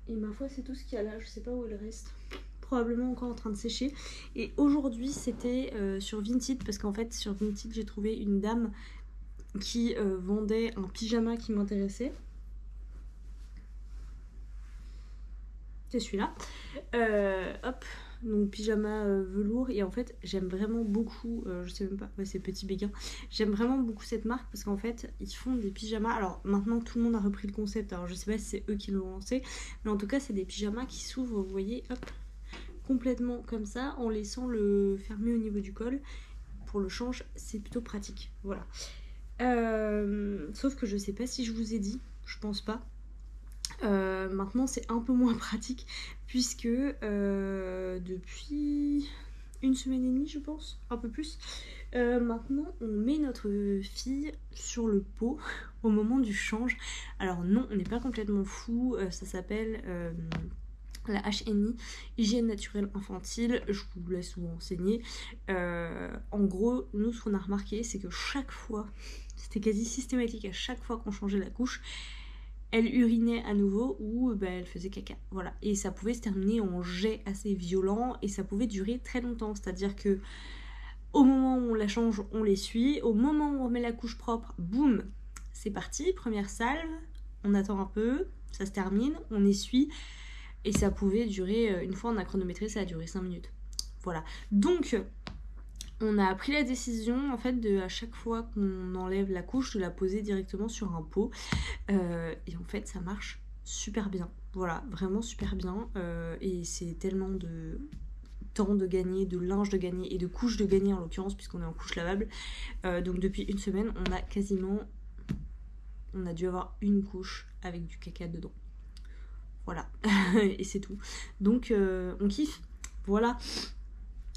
et ma foi c'est tout ce qu'il y a là. Je sais pas où est le reste, probablement encore en train de sécher. Et aujourd'hui c'était sur Vinted, parce qu'en fait sur Vinted j'ai trouvé une dame qui vendait un pyjama qui m'intéressait. C'est celui-là. Hop, donc pyjama velours. Et en fait j'aime vraiment beaucoup, je sais même pas, ouais, c'est Petit Béguin. J'aime vraiment beaucoup cette marque parce qu'en fait ils font des pyjamas. Alors maintenant tout le monde a repris le concept, alors je sais pas si c'est eux qui l'ont lancé, mais en tout cas c'est des pyjamas qui s'ouvrent, vous voyez, hop, complètement comme ça, en laissant le fermé au niveau du col. Pour le change, c'est plutôt pratique, voilà. Sauf que je sais pas si je vous ai dit, je pense pas. Maintenant c'est un peu moins pratique puisque depuis une semaine et demie, je pense, un peu plus, maintenant on met notre fille sur le pot au moment du change. Alors non, on n'est pas complètement fou, ça s'appelle la HNI, hygiène naturelle infantile, je vous laisse vous renseigner. En gros, nous ce qu'on a remarqué, c'est que chaque fois, c'était quasi systématique, à chaque fois qu'on changeait la couche, elle urinait à nouveau ou elle faisait caca, voilà. Et ça pouvait se terminer en jet assez violent et ça pouvait durer très longtemps, c'est-à-dire que au moment où on la change, on l'essuie, au moment où on remet la couche propre, boum, c'est parti, première salve, on attend un peu, ça se termine, on essuie. Et ça pouvait durer, une fois on a chronométré, ça a duré 5 minutes. Voilà. Donc, on a pris la décision, en fait, de à chaque fois qu'on enlève la couche, de la poser directement sur un pot. Et en fait, ça marche super bien. Voilà, vraiment super bien. Et c'est tellement de temps de gagner, de linge de gagner et de couches de gagner en l'occurrence, puisqu'on est en couche lavable. Donc, depuis une semaine, on a quasiment... On a dû avoir une couche avec du caca dedans. Voilà, et c'est tout. Donc on kiffe, voilà.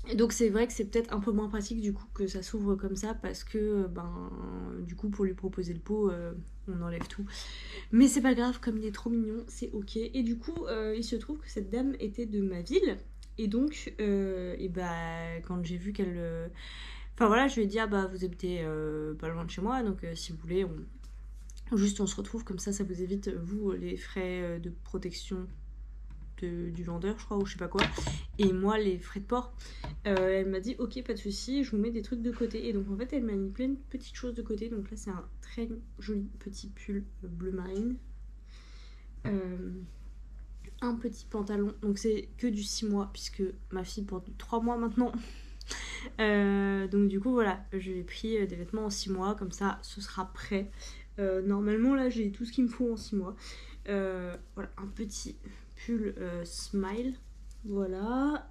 Et donc c'est vrai que c'est peut-être un peu moins pratique du coup que ça s'ouvre comme ça, parce que du coup pour lui proposer le pot, on enlève tout. Mais c'est pas grave, comme il est trop mignon, c'est ok. Et du coup il se trouve que cette dame était de ma ville, et donc quand j'ai vu qu'elle... Enfin voilà, je lui ai dit, ah bah vous habitez pas loin de chez moi, donc si vous voulez Juste on se retrouve, comme ça vous évite, vous, les frais de protection du vendeur, je crois, ou je sais pas quoi, et moi les frais de port. Elle m'a dit ok, pas de soucis, je vous mets des trucs de côté. Et donc en fait elle m'a mis plein de petites choses de côté. Donc là c'est un très joli petit pull bleu marine, un petit pantalon, donc c'est que du 6 mois puisque ma fille porte du 3 mois maintenant. Donc du coup voilà, je lui ai pris des vêtements en 6 mois, comme ça ce sera prêt. Normalement là j'ai tout ce qu'il me faut en 6 mois. Voilà, un petit pull smile, voilà,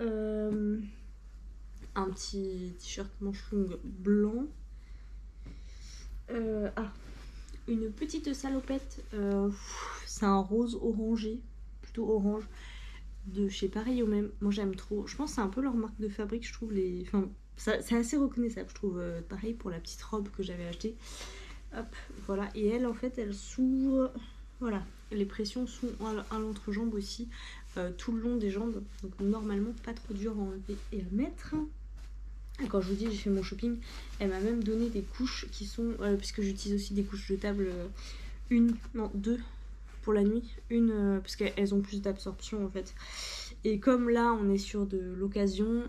un petit t-shirt manche longue blanc, une petite salopette, c'est un rose orangé, plutôt orange, de chez Pareil au Même. Moi j'aime trop, je pense que c'est un peu leur marque de fabrique, je trouve. Enfin, c'est assez reconnaissable, je trouve. Pareil pour la petite robe que j'avais achetée. Hop, voilà. Et elle, en fait, elle s'ouvre. Voilà. Les pressions sont à l'entrejambe aussi, tout le long des jambes. Donc normalement, pas trop dur à enlever et à mettre. Quand je vous dis j'ai fait mon shopping, elle m'a même donné des couches qui sont, puisque j'utilise aussi des couches de table, deux pour la nuit, parce qu'elles ont plus d'absorption en fait. Et comme là on est sur de l'occasion,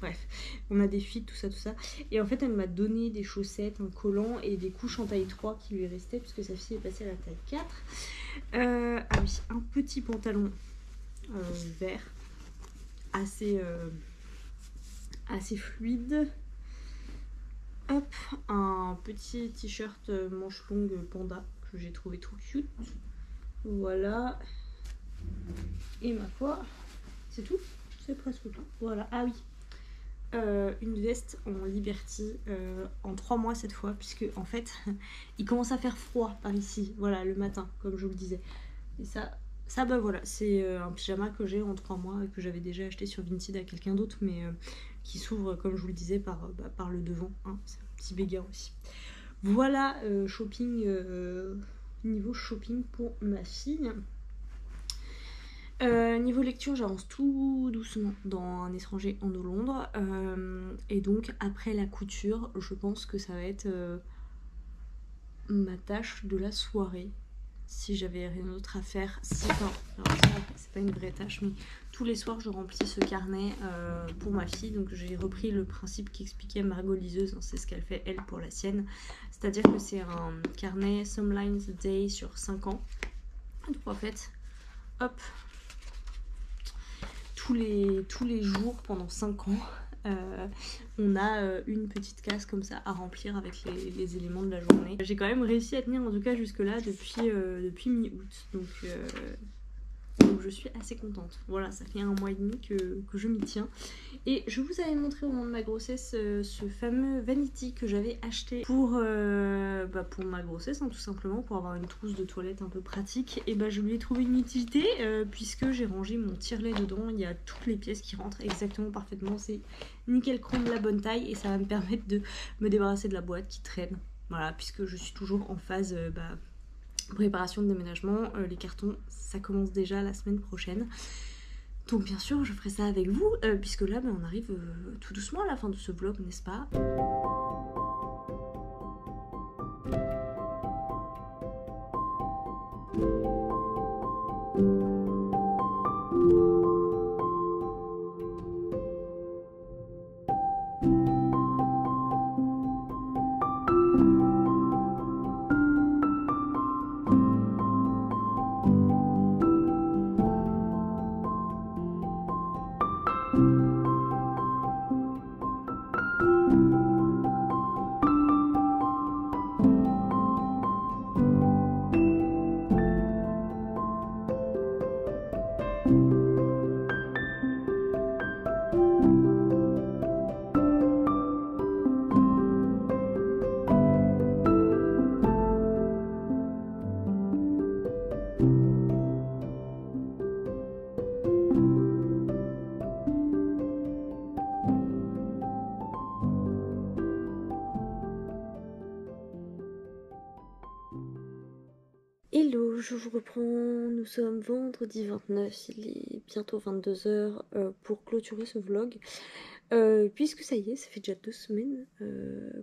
bref, on a des fuites, tout ça. Et en fait elle m'a donné des chaussettes, un collant et des couches en taille 3 qui lui restaient, puisque sa fille est passée à la taille 4. Ah oui, un petit pantalon vert, assez fluide. Hop, un petit t-shirt manche longue panda que j'ai trouvé trop cute. Voilà. Et ma foi, c'est tout. C'est presque tout. Voilà. Ah oui. Une veste en Liberty en 3 mois cette fois, puisque en fait il commence à faire froid par ici, voilà, le matin, comme je vous le disais. Et ça bah voilà, c'est un pyjama que j'ai en 3 mois et que j'avais déjà acheté sur Vinted à quelqu'un d'autre, mais qui s'ouvre, comme je vous le disais, par le devant, hein. C'est un petit béguin aussi. Voilà, niveau shopping pour ma fille. Niveau lecture, j'avance tout doucement dans Un étranger en Londres. Et donc, après la couture, je pense que ça va être ma tâche de la soirée. Si j'avais rien d'autre à faire. Alors ça, c'est pas une vraie tâche, mais tous les soirs, je remplis ce carnet pour ma fille. Donc, j'ai repris le principe qu'expliquait Margot Liseuse. C'est ce qu'elle fait, elle, pour la sienne. C'est-à-dire que c'est un carnet Some Lines a Day sur 5 ans. Donc, en fait, hop, tous les jours pendant 5 ans, on a une petite case comme ça à remplir avec les éléments de la journée. J'ai quand même réussi à tenir en tout cas jusque là depuis mi-août, donc je suis assez contente. Voilà, ça fait 1 mois et demi que je m'y tiens. Et je vous avais montré au moment de ma grossesse ce fameux vanity que j'avais acheté pour ma grossesse, hein, tout simplement, pour avoir une trousse de toilette un peu pratique. Et je lui ai trouvé une utilité puisque j'ai rangé mon tire-lait dedans. Il y a toutes les pièces qui rentrent exactement parfaitement. C'est nickel chrome, la bonne taille, et ça va me permettre de me débarrasser de la boîte qui traîne. Voilà, puisque je suis toujours en phase préparation de déménagement. Les cartons, ça commence déjà la semaine prochaine. Donc bien sûr, je ferai ça avec vous, puisque là, on arrive tout doucement à la fin de ce vlog, n'est-ce pas ? Hello, je vous reprends, nous sommes vendredi 29, il est bientôt 22h pour clôturer ce vlog. Puisque ça y est, ça fait déjà 2 semaines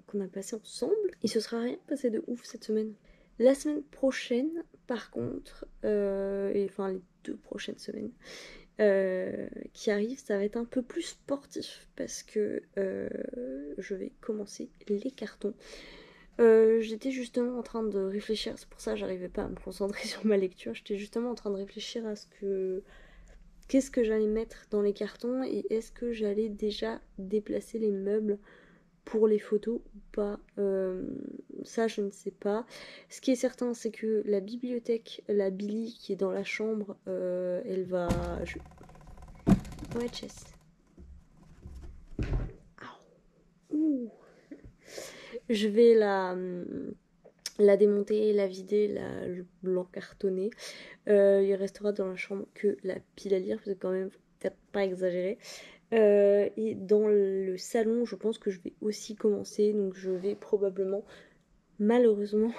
qu'on a passé ensemble. Il se sera rien passé de ouf cette semaine. La semaine prochaine, par contre, enfin les 2 prochaines semaines qui arrivent, ça va être un peu plus sportif parce que je vais commencer les cartons. J'étais justement en train de réfléchir, c'est pour ça que j'arrivais pas à me concentrer sur ma lecture. J'étais justement en train de réfléchir à qu'est-ce que j'allais mettre dans les cartons et est-ce que j'allais déjà déplacer les meubles pour les photos ou pas. Ça, je ne sais pas. Ce qui est certain, c'est que la bibliothèque, la Billy qui est dans la chambre, elle va... Ouais, Chess. Ouh. Je vais la démonter, la vider, l'encartonner. Il restera dans la chambre que la pile à lire, parce que quand même, faut peut-être pas exagérer. Et dans le salon, je pense que je vais aussi commencer, donc je vais probablement, malheureusement,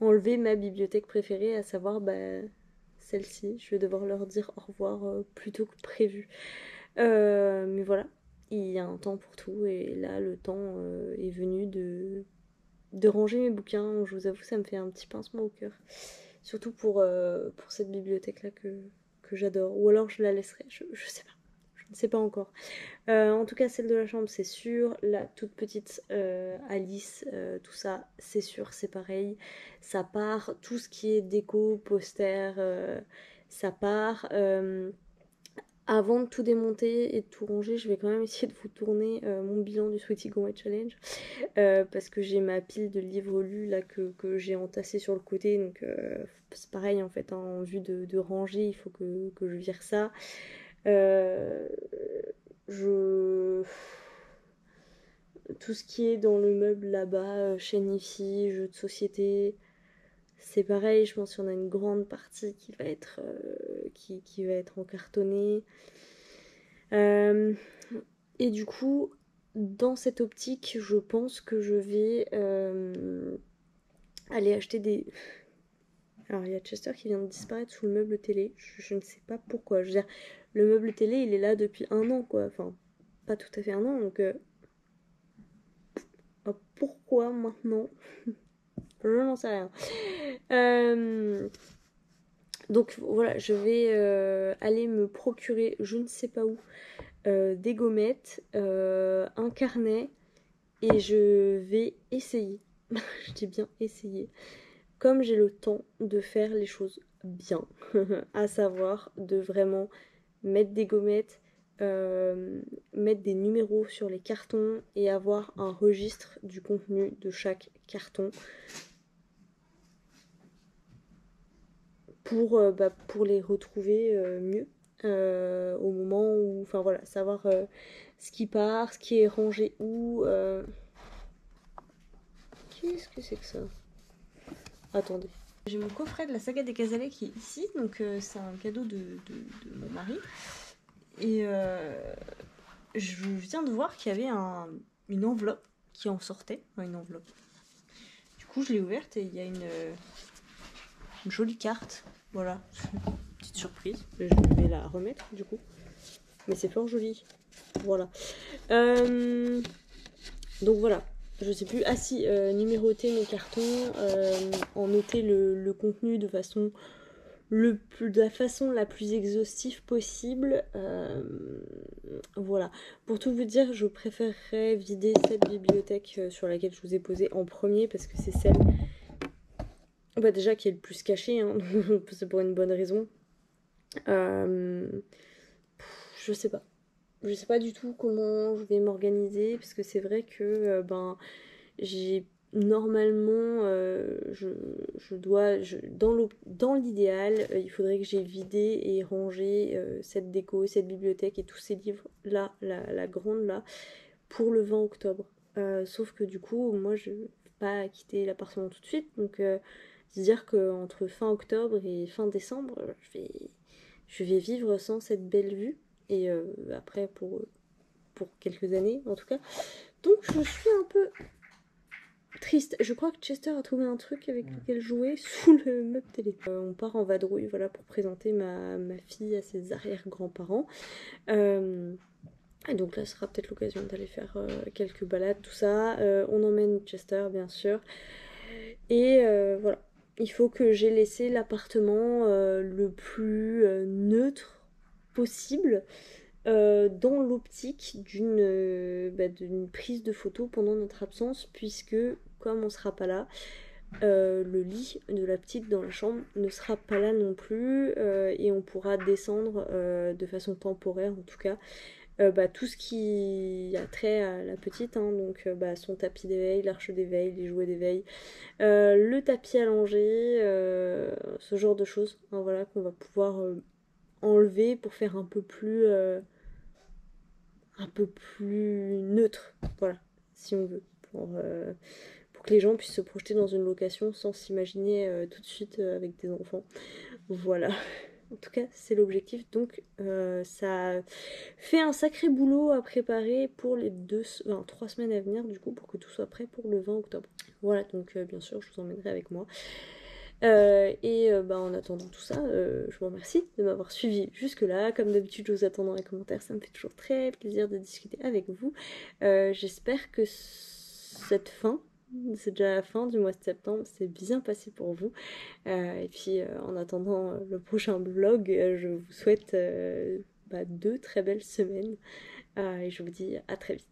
enlever ma bibliothèque préférée, à savoir celle-ci. Je vais devoir leur dire au revoir plus tôt que prévu. Mais voilà. il y a un temps pour tout et là le temps est venu de ranger mes bouquins. Je vous avoue, ça me fait un petit pincement au cœur. Surtout pour cette bibliothèque-là que j'adore. Ou alors je la laisserai, je sais pas. Je ne sais pas encore. En tout cas, celle de la chambre, c'est sûr. La toute petite Alice, tout ça, c'est sûr, c'est pareil. Ça part. Tout ce qui est déco, poster, ça part. Avant de tout démonter et de tout ranger, je vais quand même essayer de vous tourner mon bilan du Sweetie Gourmet Challenge. Parce que j'ai ma pile de livres lus là que j'ai entassé sur le côté. Donc c'est pareil en fait, hein, en vue de ranger, il faut que je vire ça. Je... Tout ce qui est dans le meuble là-bas, chaîne IFI, jeux de société, c'est pareil, je pense qu'il y en a une grande partie qui va être, qui va être encartonnée. Et du coup, dans cette optique, je pense que je vais aller acheter des... Alors, il y a Chester qui vient de disparaître sous le meuble télé. Je ne sais pas pourquoi. Je veux dire, le meuble télé, il est là depuis 1 an, quoi. Enfin, pas tout à fait 1 an, donc... pourquoi maintenant? Je n'en sais rien. Donc voilà, je vais aller me procurer, je ne sais pas où, des gommettes, un carnet, et je vais essayer, je dis bien essayer, comme j'ai le temps de faire les choses bien, à savoir de vraiment mettre des gommettes, mettre des numéros sur les cartons et avoir un registre du contenu de chaque carton pour les retrouver mieux au moment où, enfin voilà, savoir ce qui part, ce qui est rangé où. Qu'est-ce que c'est que ça? Attendez. J'ai mon coffret de la saga des Casalets qui est ici, donc c'est un cadeau de mon mari. Et je viens de voir qu'il y avait une enveloppe qui en sortait. Enfin, une enveloppe. Du coup, je l'ai ouverte et il y a une jolie carte. Voilà, petite surprise. Je vais la remettre du coup. Mais c'est fort joli. Voilà. Donc voilà. Je sais plus. Ah si, numéroter mes cartons, en noter le contenu de la façon la plus exhaustive possible. Voilà. Pour tout vous dire, je préférerais vider cette bibliothèque sur laquelle je vous ai posé en premier parce que c'est celle déjà qui est le plus cachée, hein. C'est pour une bonne raison. Je sais pas. Je sais pas du tout comment je vais m'organiser parce que c'est vrai que j'ai normalement dans l'idéal il faudrait que j'ai vidé et rangé cette déco, cette bibliothèque et tous ces livres là, la grande là, pour le 20 octobre. Sauf que du coup moi je vais pas quitter l'appartement tout de suite, donc c'est-à-dire qu'entre fin octobre et fin décembre je vais vivre sans cette belle vue et après pour quelques années en tout cas. Donc je suis un peu triste. Je crois que Chester a trouvé un truc avec lequel jouer sous le meuble télé. On part en vadrouille, voilà, pour présenter ma fille à ses arrière-grands-parents. Et donc là, ce sera peut-être l'occasion d'aller faire quelques balades, tout ça. On emmène Chester, bien sûr. Et voilà. Il faut que j'ai laissé l'appartement le plus neutre possible. Dans l'optique d'une prise de photo pendant notre absence, puisque comme on sera pas là, le lit de la petite dans la chambre ne sera pas là non plus, et on pourra descendre de façon temporaire en tout cas tout ce qui a trait à la petite, hein, donc son tapis d'éveil, l'arche d'éveil, les jouets d'éveil, le tapis allongé, ce genre de choses, hein, voilà, qu'on va pouvoir enlever pour faire un peu plus neutre, voilà, si on veut, pour que les gens puissent se projeter dans une location sans s'imaginer tout de suite avec des enfants. Voilà. En tout cas, c'est l'objectif. Donc, ça fait un sacré boulot à préparer pour les 3 semaines à venir, du coup, pour que tout soit prêt pour le 20 octobre. Voilà, donc bien sûr, je vous emmènerai avec moi. En attendant tout ça, je vous remercie de m'avoir suivi jusque-là. Comme d'habitude, je vous attends dans les commentaires, ça me fait toujours très plaisir de discuter avec vous. J'espère que cette fin, c'est déjà la fin du mois de septembre, c'est bien passé pour vous. En attendant le prochain vlog, je vous souhaite 2 très belles semaines et je vous dis à très vite.